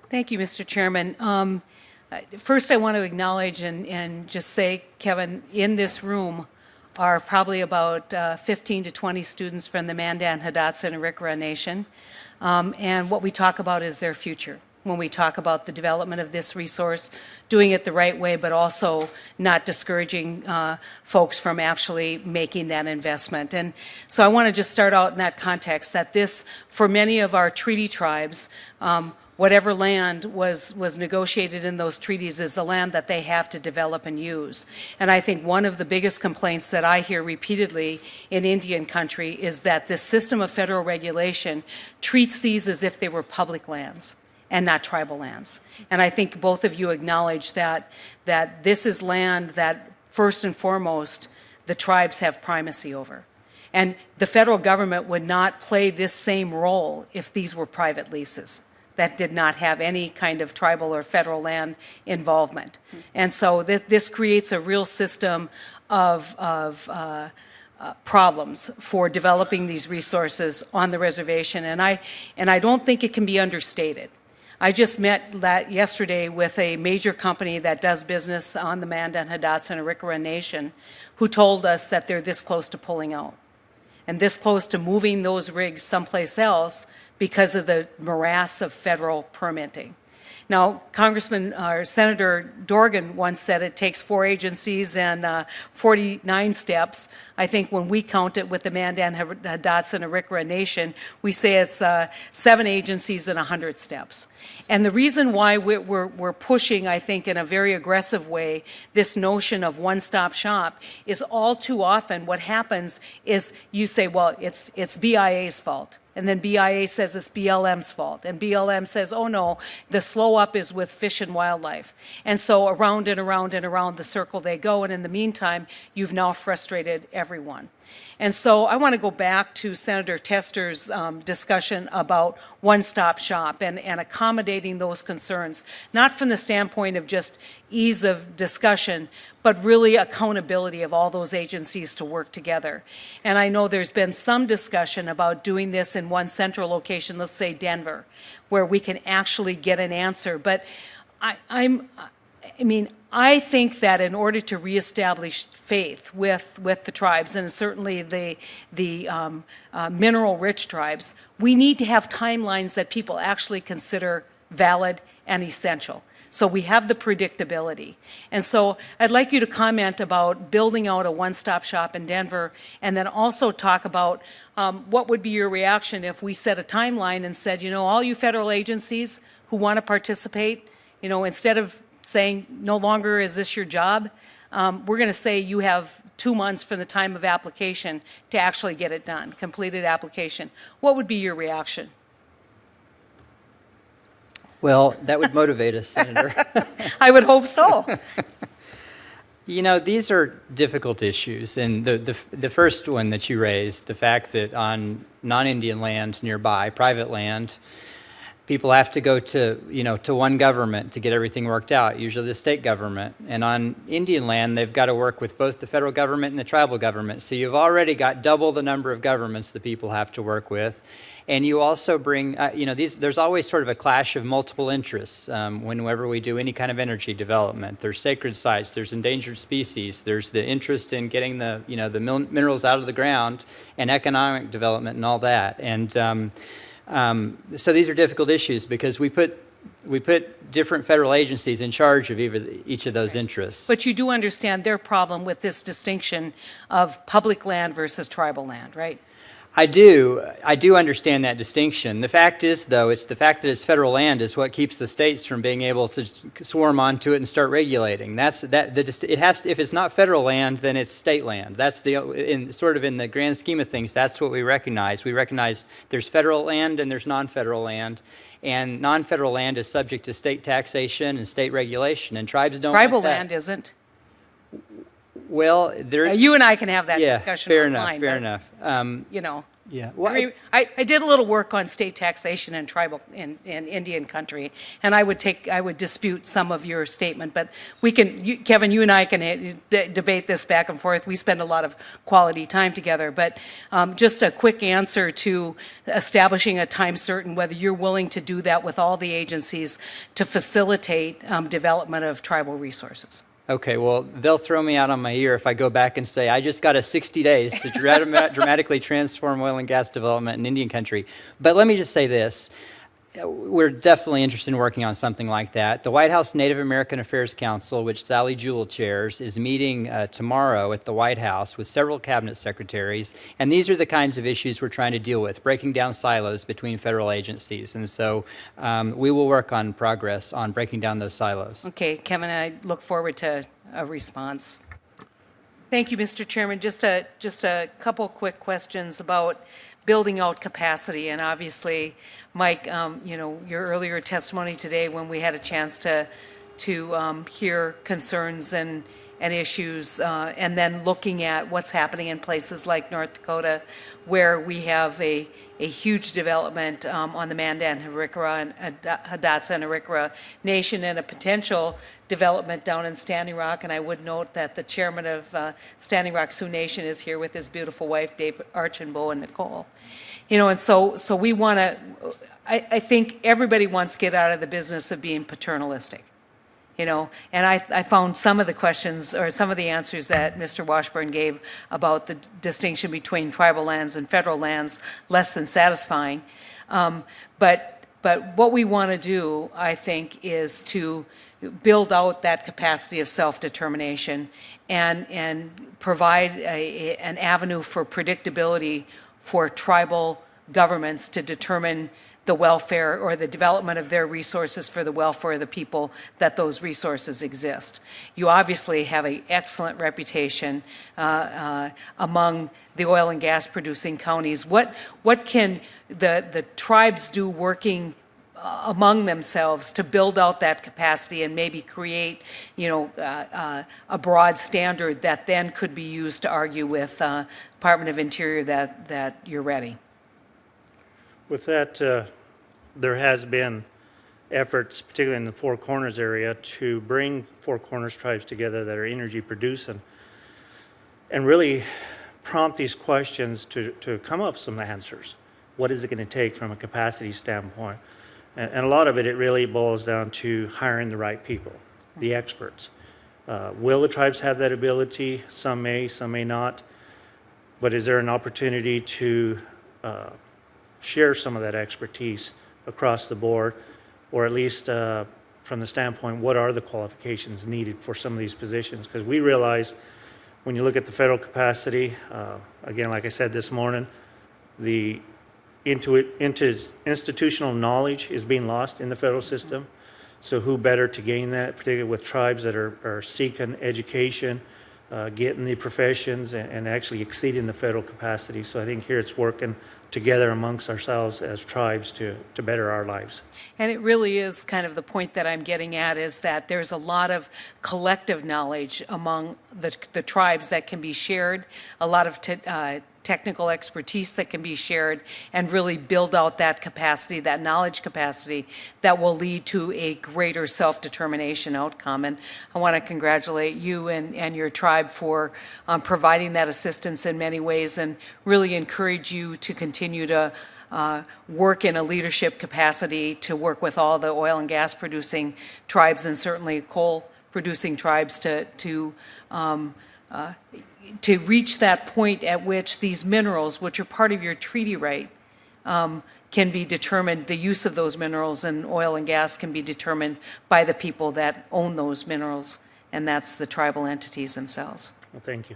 Thank you, Mr. Chairman. First, I want to acknowledge and just say, Kevin, in this room are probably about 15 to 20 students from the Mandan, Hidatsa, and Arikara Nation. And what we talk about is their future when we talk about the development of this resource, doing it the right way, but also not discouraging folks from actually making that investment. And so I want to just start out in that context, that this, for many of our treaty tribes, whatever land was negotiated in those treaties is the land that they have to develop and use. And I think one of the biggest complaints that I hear repeatedly in Indian country is that this system of federal regulation treats these as if they were public lands and not tribal lands. And I think both of you acknowledge that this is land that, first and foremost, the tribes have primacy over. And the federal government would not play this same role if these were private leases that did not have any kind of tribal or federal land involvement. And so this creates a real system of problems for developing these resources on the reservation. And I don't think it can be understated. I just met yesterday with a major company that does business on the Mandan, Hidatsa, and Arikara Nation who told us that they're this close to pulling out and this close to moving those rigs someplace else because of the morass of federal permitting. Now, Senator Dorgan once said it takes 4 agencies and 49 steps. I think when we count it with the Mandan, Hidatsa, and Arikara Nation, we say it's 7 agencies and 100 steps. And the reason why we're pushing, I think, in a very aggressive way, this notion of one-stop shop is all too often what happens is you say, well, it's BIA's fault. And then BIA says it's BLM's fault. And BLM says, oh no, the slow up is with Fish and Wildlife. And so around and around and around the circle they go. And in the meantime, you've now frustrated everyone. And so I want to go back to Senator Tester's discussion about one-stop shop and accommodating those concerns, not from the standpoint of just ease of discussion, but really accountability of all those agencies to work together. And I know there's been some discussion about doing this in one central location, let's say Denver, where we can actually get an answer. But I think that in order to reestablish faith with the tribes, and certainly the mineral-rich tribes, we need to have timelines that people actually consider valid and essential. So we have the predictability. And so I'd like you to comment about building out a one-stop shop in Denver, and then also talk about what would be your reaction if we set a timeline and said, you know, all you federal agencies who want to participate, you know, instead of saying no longer is this your job, we're going to say you have 2 months from the time of application to actually get it done, completed application. What would be your reaction? Well, that would motivate us, Senator. I would hope so. You know, these are difficult issues, and the first one that you raised, the fact that on non-Indian land nearby, private land, people have to go to, to one government to get everything worked out, usually the state government. And on Indian land, they've got to work with both the federal government and the tribal government. So you've already got double the number of governments that people have to work with. And you also bring, there's always sort of a clash of multiple interests whenever we do any kind of energy development. There's sacred sites, there's endangered species, there's the interest in getting the minerals out of the ground, and economic development and all that. And so these are difficult issues because we put different federal agencies in charge of each of those interests. But you do understand their problem with this distinction of public land versus tribal land, right? I do understand that distinction. The fact is, though, it's the fact that it's federal land is what keeps the states from being able to swarm onto it and start regulating. If it's not federal land, then it's state land. That's in the grand scheme of things. That's what we recognize. We recognize there's federal land and there's non-federal land, and non-federal land is subject to state taxation and state regulation, and tribes don't. Tribal land isn't. Well, you and I can have that discussion fair offline. Fair enough. Yeah. Well, I did a little work on state taxation and tribal and Indian country, and I would dispute some of your statement, but we can, Kevin, you and I can debate this back and forth. We spend a lot of quality time together, but just a quick answer to establishing a time certain, whether you're willing to do that with all the agencies to facilitate development of tribal resources. Okay, well, they'll throw me out on my ear if I go back and say, I just got a 60 days to dramatically transform oil and gas development in Indian country. But let me just say this. We're definitely interested in working on something like that. The White House Native American Affairs Council, which Sally Jewell chairs, is meeting tomorrow at the White House with several cabinet secretaries, and these are the kinds of issues we're trying to deal with, breaking down silos between federal agencies. And so we will work on progress on breaking down those silos. Okay, Kevin, I look forward to a response. Thank you, Mr. Chairman. Just a couple quick questions about building out capacity. And obviously, Mike, your earlier testimony today when we had a chance to hear concerns and issues, and then looking at what's happening in places like North Dakota, where we have a huge development on the Mandan, Arikara, and Hidatsa and Arikara Nation, and a potential development down in Standing Rock. And I would note that the chairman of Standing Rock Sioux Nation is here with his beautiful wife, Dave Archambault and Nicole. And so we want to, I think everybody wants to get out of the business of being paternalistic. And I found some of the questions or some of the answers that Mr. Washburn gave about the distinction between tribal lands and federal lands less than satisfying. But what we want to do, I think, is to build out that capacity of self-determination and provide an avenue for predictability for tribal governments to determine the welfare or the development of their resources for the welfare of the people that those resources exist. You obviously have an excellent reputation among the oil and gas producing counties. What can the tribes do working among themselves to build out that capacity and maybe create, a broad standard that then could be used to argue with Department of Interior that you're ready? With that, there has been efforts, particularly in the Four Corners area, to bring Four Corners tribes together that are energy producing and really prompt these questions to come up with some answers. What is it going to take from a capacity standpoint? And a lot of it really boils down to hiring the right people, the experts. Will the tribes have that ability? Some may not. But is there an opportunity to share some of that expertise across the board, or at least from the standpoint, what are the qualifications needed for some of these positions? Because we realize when you look at the federal capacity, again, like I said this morning, the institutional knowledge is being lost in the federal system. So who better to gain that, particularly with tribes that are seeking education, getting the professions, and actually exceeding the federal capacity. So I think here it's working together amongst ourselves as tribes to better our lives. And it really is kind of the point that I'm getting at, is that there's a lot of collective knowledge among the tribes that can be shared, a lot of technical expertise that can be shared, and really build out that capacity, that knowledge capacity that will lead to a greater self-determination outcome. And I want to congratulate you and your tribe for providing that assistance in many ways, and really encourage you to continue to work in a leadership capacity to work with all the oil and gas producing tribes, and certainly coal producing tribes to reach that point at which these minerals, which are part of your treaty right, can be determined, the use of those minerals and oil and gas can be determined by the people that own those minerals, and that's the tribal entities themselves. Well, thank you.